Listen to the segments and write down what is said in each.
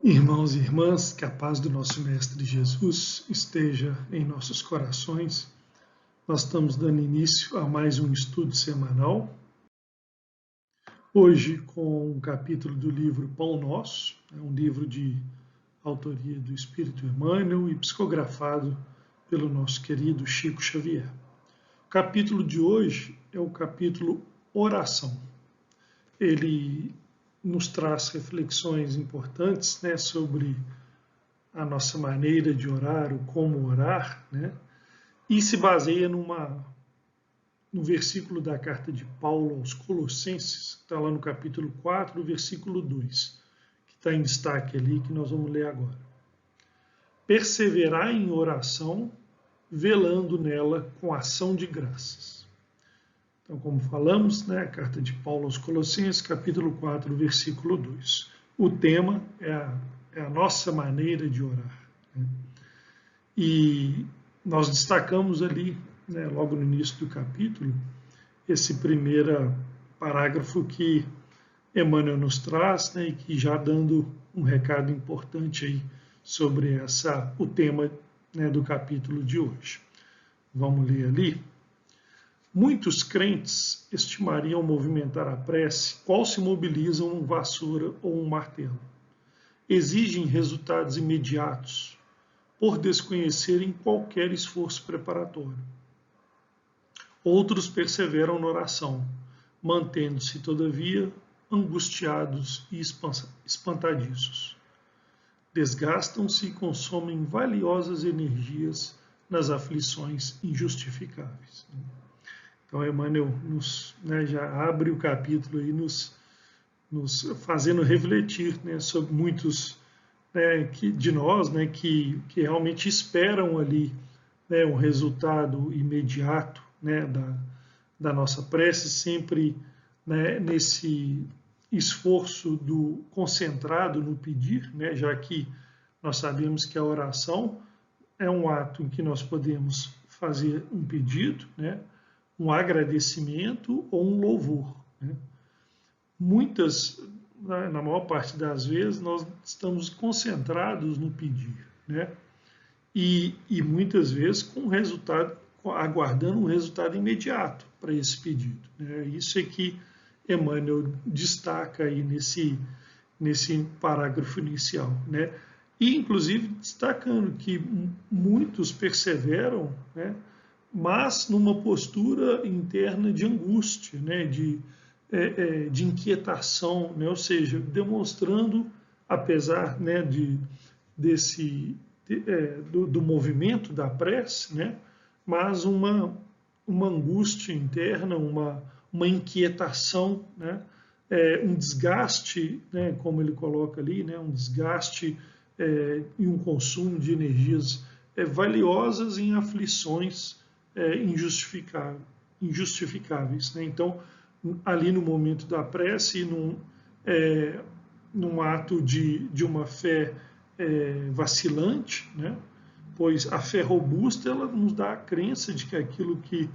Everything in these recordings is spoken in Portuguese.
Irmãos e irmãs, que a paz do nosso Mestre Jesus esteja em nossos corações. Nós estamos dando início a mais um estudo semanal. Hoje com um capítulo do livro Pão Nosso, um livro de autoria do Espírito Emmanuel e psicografado pelo nosso querido Chico Xavier. O capítulo de hoje é o capítulo Oração. Ele nos traz reflexões importantes, sobre a nossa maneira de orar, o como orar, e se baseia no versículo da carta de Paulo aos Colossenses, que está lá no capítulo 4, versículo 2, que está em destaque ali, que nós vamos ler agora. Perseverar em oração, velando nela com ação de graças. Então, como falamos, a carta de Paulo aos Colossenses, capítulo 4, versículo 2. O tema é a nossa maneira de orar. E nós destacamos ali, logo no início do capítulo, esse primeiro parágrafo que Emmanuel nos traz, e que já dando um recado importante aí sobre o tema do capítulo de hoje. Vamos ler ali. Muitos crentes estimariam movimentar a prece qual se mobilizam uma vassoura ou um martelo. Exigem resultados imediatos, por desconhecerem qualquer esforço preparatório. Outros perseveram na oração, mantendo-se, todavia, angustiados e espantadiços. Desgastam-se e consomem valiosas energias nas aflições injustificáveis. Então, Emmanuel já abre o capítulo aí nos fazendo refletir sobre muitos de nós que realmente esperam ali um resultado imediato da nossa prece, sempre nesse esforço do concentrado no pedir, já que nós sabemos que a oração é um ato em que nós podemos fazer um pedido, um agradecimento ou um louvor. Na maior parte das vezes, nós estamos concentrados no pedir, e muitas vezes com aguardando um resultado imediato para esse pedido. Isso é que Emmanuel destaca aí nesse parágrafo inicial. E, inclusive, destacando que muitos perseveram, mas numa postura interna de angústia, de inquietação, ou seja, demonstrando, apesar do movimento da prece, mas uma angústia interna, uma inquietação, um desgaste, como ele coloca ali, um desgaste e um consumo de energias valiosas em aflições injustificáveis. Então, ali no momento da prece, num ato de uma fé vacilante, pois a fé robusta ela nos dá a crença de que aquilo que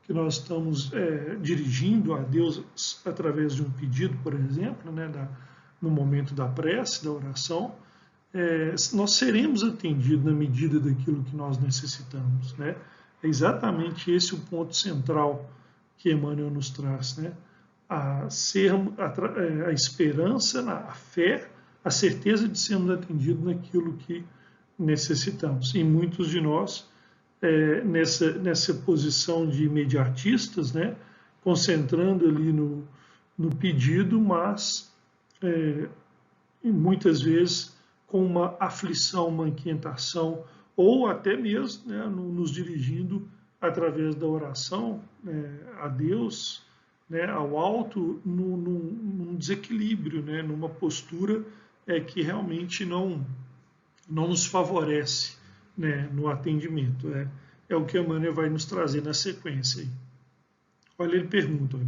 nós estamos dirigindo a Deus através de um pedido, por exemplo, no momento da prece, da oração, nós seremos atendidos na medida daquilo que nós necessitamos. É exatamente esse o ponto central que Emmanuel nos traz, a esperança, a fé, a certeza de sermos atendidos naquilo que necessitamos. E muitos de nós, nessa posição de imediatistas, concentrando ali no pedido, mas muitas vezes com uma aflição, uma inquietação, ou até mesmo nos dirigindo através da oração a Deus, ao alto, num desequilíbrio, numa postura que realmente não nos favorece no atendimento. É o que Emmanuel vai nos trazer na sequência aí. Olha, ele pergunta,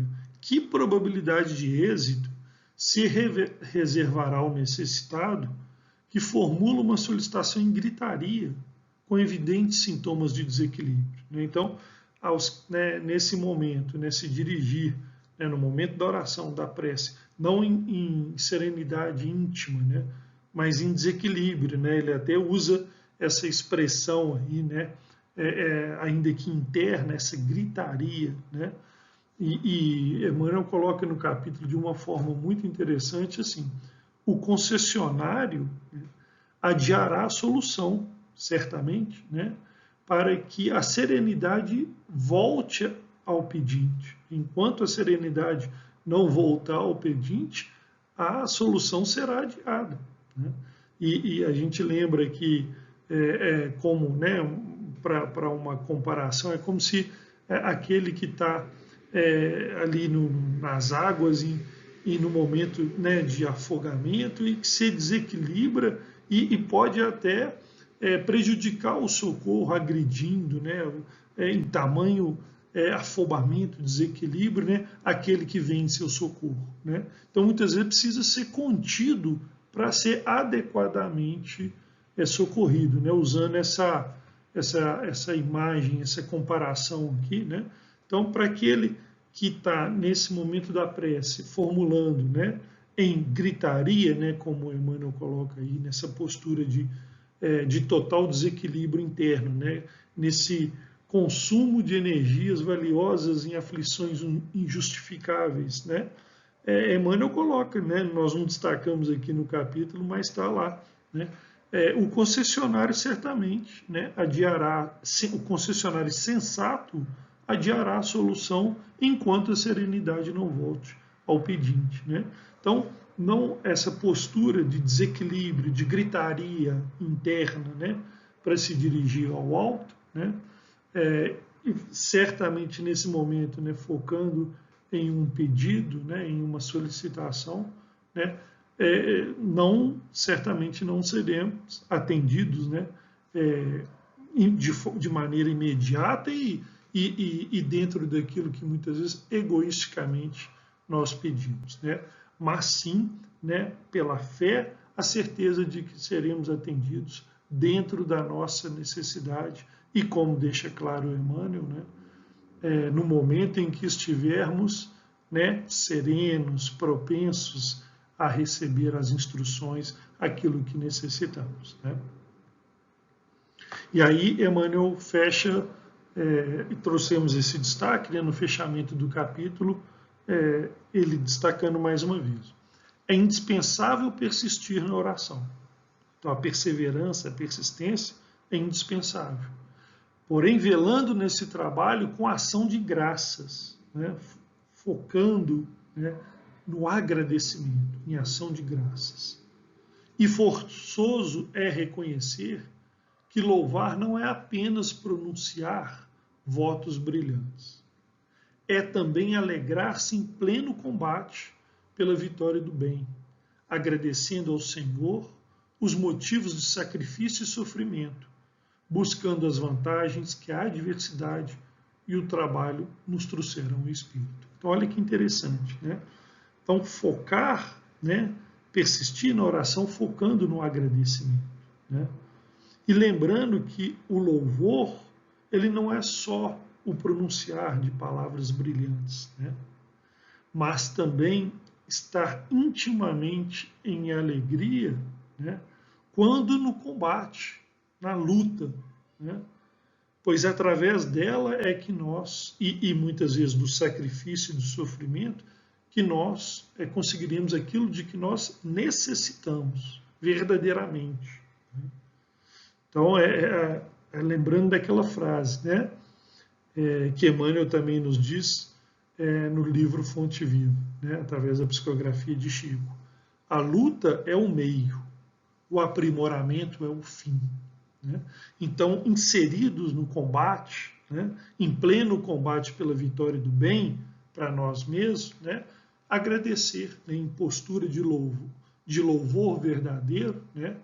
que probabilidade de êxito se reservará ao necessitado que formula uma solicitação em gritaria, com evidentes sintomas de desequilíbrio? Então, nesse momento, se dirigir, no momento da oração, da prece, não em serenidade íntima, mas em desequilíbrio, né? Ele até usa essa expressão aí, né? Ainda que interna, essa gritaria, né? E Emmanuel coloca no capítulo de uma forma muito interessante assim: o concessionário, né, adiará a solução, certamente, né, para que a serenidade volte ao pedinte. Enquanto a serenidade não voltar ao pedinte, a solução será adiada, né? E a gente lembra que, como, né, para uma comparação, é como se aquele que está ali nas águas e no momento, né, de afogamento e que se desequilibra e pode até prejudicar o socorro, agredindo, né, em tamanho afobamento, desequilíbrio, né, aquele que vem em seu socorro, né? Então, muitas vezes precisa ser contido para ser adequadamente socorrido, né, usando essa imagem, essa comparação aqui, né? Então, para aquele que está nesse momento da prece formulando, né, em gritaria, né, como Emmanuel coloca aí, nessa postura de total desequilíbrio interno, né, nesse consumo de energias valiosas em aflições injustificáveis, né? Emmanuel coloca, né, nós não destacamos aqui no capítulo, mas está lá, né? O concessionário certamente, né, adiará, o concessionário sensato adiará a solução enquanto a serenidade não volte ao pedinte, né? Então, não essa postura de desequilíbrio, de gritaria interna, né, para se dirigir ao alto, né? E certamente nesse momento, né, focando em um pedido, né, em uma solicitação, né, certamente não seremos atendidos, né, de maneira imediata e dentro daquilo que muitas vezes egoisticamente nós pedimos, né, mas sim, né, pela fé, a certeza de que seremos atendidos dentro da nossa necessidade e, como deixa claro o Emmanuel, né, no momento em que estivermos, né, serenos, propensos a receber as instruções, aquilo que necessitamos, né? E aí Emmanuel fecha, e trouxemos esse destaque, né, no fechamento do capítulo, ele destacando mais uma vez: é indispensável persistir na oração. Então a perseverança, a persistência é indispensável. Porém, velando nesse trabalho com ação de graças, né, focando, né, no agradecimento, em ação de graças. E forçoso é reconhecer que louvar não é apenas pronunciar votos brilhantes. É também alegrar-se em pleno combate pela vitória do bem, agradecendo ao Senhor os motivos de sacrifício e sofrimento, buscando as vantagens que a adversidade e o trabalho nos trouxeram o Espírito. Então, olha que interessante, né? Então, focar, né, persistir na oração focando no agradecimento, né? E lembrando que o louvor, ele não é só o pronunciar de palavras brilhantes, né, mas também estar intimamente em alegria, né, quando no combate, na luta, né, pois através dela é que nós, e muitas vezes do sacrifício e do sofrimento, que nós conseguiremos aquilo de que nós necessitamos verdadeiramente. Então, lembrando daquela frase, né, que Emmanuel também nos diz no livro Fonte Viva, né, através da psicografia de Chico: a luta é o meio, o aprimoramento é o fim, né? Então, inseridos no combate, né, em pleno combate pela vitória do bem para nós mesmos, né, agradecer, né, em postura de louvor verdadeiro, né,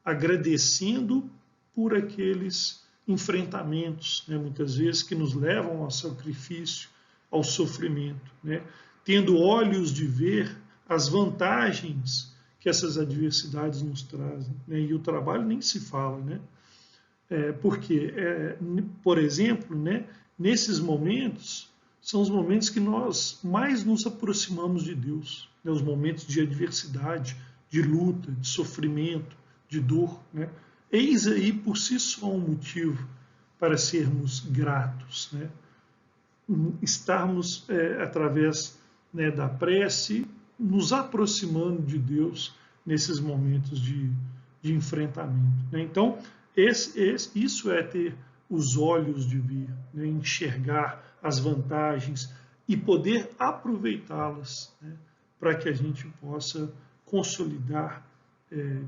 agradecendo por aqueles enfrentamentos, né, muitas vezes que nos levam ao sacrifício, ao sofrimento, né, tendo olhos de ver as vantagens que essas adversidades nos trazem, né, e o trabalho nem se fala, né, porque, por exemplo, né, nesses momentos são os momentos que nós mais nos aproximamos de Deus, né, os momentos de adversidade, de luta, de sofrimento, de dor, né? Eis aí por si só um motivo para sermos gratos, né? Estarmos, através, né, da prece, nos aproximando de Deus nesses momentos de enfrentamento, né? Então, isso é ter os olhos de ver, né? Enxergar as vantagens e poder aproveitá-las, né? Para que a gente possa consolidar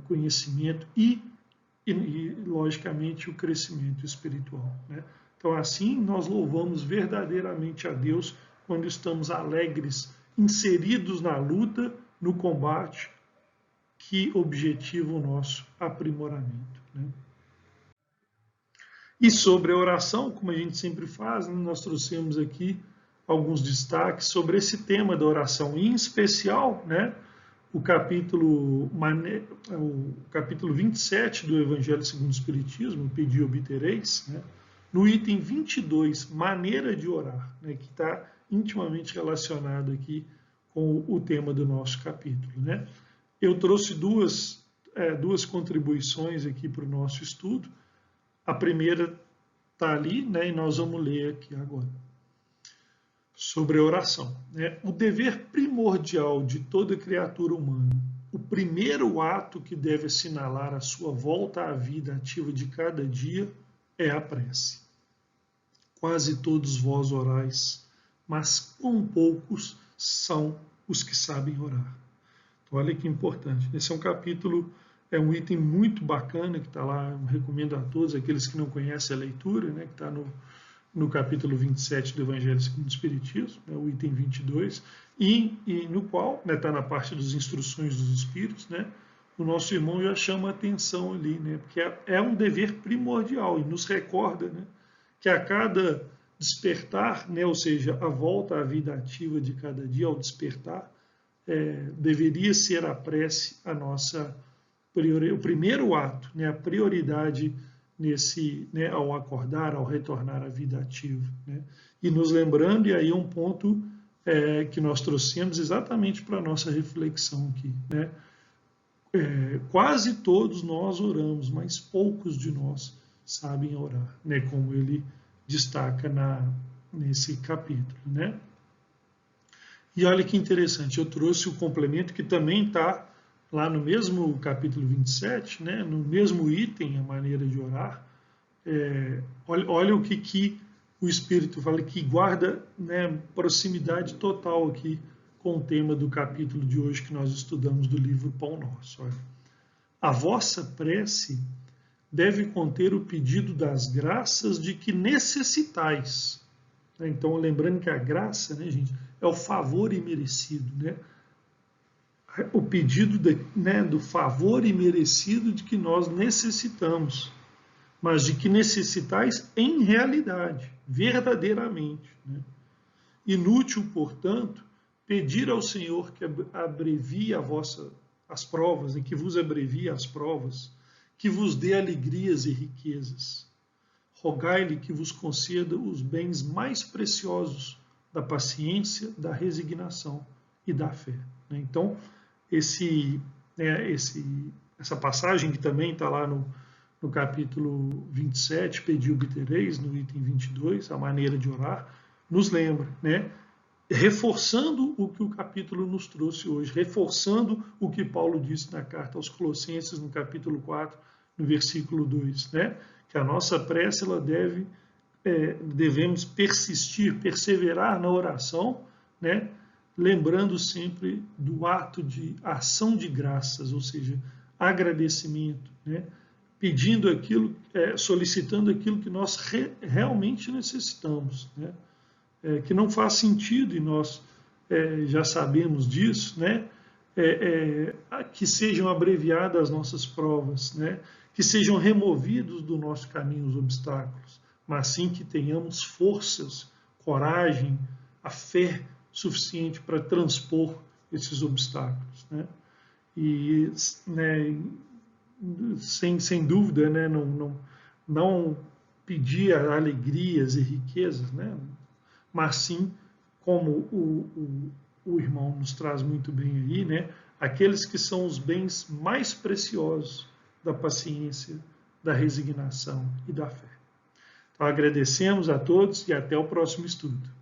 conhecimento e, logicamente, o crescimento espiritual, né? Então, assim, nós louvamos verdadeiramente a Deus quando estamos alegres, inseridos na luta, no combate, que objetiva o nosso aprimoramento, né? E sobre a oração, como a gente sempre faz, né, nós trouxemos aqui alguns destaques sobre esse tema da oração, em especial, né, o capítulo 27 do Evangelho segundo o Espiritismo, Pedi e Obtereis, né, no item 22, maneira de orar, né, que está intimamente relacionado aqui com o tema do nosso capítulo, né. Eu trouxe duas contribuições aqui para o nosso estudo. A primeira está ali, né, e nós vamos ler aqui agora. Sobre a oração, né? O dever primordial de toda criatura humana, o primeiro ato que deve assinalar a sua volta à vida ativa de cada dia é a prece. Quase todos vós orais, mas quão poucos são os que sabem orar. Então, olha que importante. Esse é um capítulo, é um item muito bacana que está lá, eu recomendo a todos aqueles que não conhecem a leitura, né, que está no capítulo 27 do Evangelho segundo o Espiritismo, né, o item 22, e no qual está, na parte das instruções dos Espíritos, né, o nosso irmão já chama a atenção ali, né, porque é um dever primordial e nos recorda, né, que a cada despertar, né, ou seja, a volta à vida ativa de cada dia, ao despertar, deveria ser a prece o primeiro ato, né, a prioridade né, ao acordar, ao retornar à vida ativa, né? E nos lembrando, e aí um ponto que nós trouxemos exatamente para a nossa reflexão aqui, né? Quase todos nós oramos, mas poucos de nós sabem orar, né? Como ele destaca nesse capítulo, né? E olha que interessante, eu trouxe o complemento que também está lá no mesmo capítulo 27, né, no mesmo item, a maneira de orar. Olha o que o Espírito fala, que guarda, né, proximidade total aqui com o tema do capítulo de hoje que nós estudamos do livro Pão Nosso. Olha. A vossa prece deve conter o pedido das graças de que necessitais. Então, lembrando que a graça, né, gente, é o favor imerecido, né? O pedido do favor imerecido de que nós necessitamos, mas de que necessitais em realidade, verdadeiramente, né? Inútil, portanto, pedir ao Senhor que abrevie as provas, e que vos abrevie as provas, que vos dê alegrias e riquezas. Rogai-lhe que vos conceda os bens mais preciosos da paciência, da resignação e da fé. Então, essa passagem que também está lá no capítulo 27, Pedi e Obtereis, no item 22, a maneira de orar, nos lembra, né? Reforçando o que o capítulo nos trouxe hoje, reforçando o que Paulo disse na carta aos Colossenses, no capítulo 4, no versículo 2, né? Que a nossa prece, ela devemos persistir, perseverar na oração, né? Lembrando sempre do ato de ação de graças, ou seja, agradecimento, né? Pedindo aquilo, solicitando aquilo que nós realmente necessitamos, né? Que não faz sentido, e nós já sabemos disso, né? Que sejam abreviadas as nossas provas, né? Que sejam removidos do nosso caminho os obstáculos, mas sim que tenhamos forças, coragem, a fé suficiente para transpor esses obstáculos, né? E, né, sem dúvida, né, não pedir alegrias e riquezas, né? Mas sim como o irmão nos traz muito bem aí, né? Aqueles que são os bens mais preciosos da paciência, da resignação e da fé. Então, agradecemos a todos e até o próximo estudo.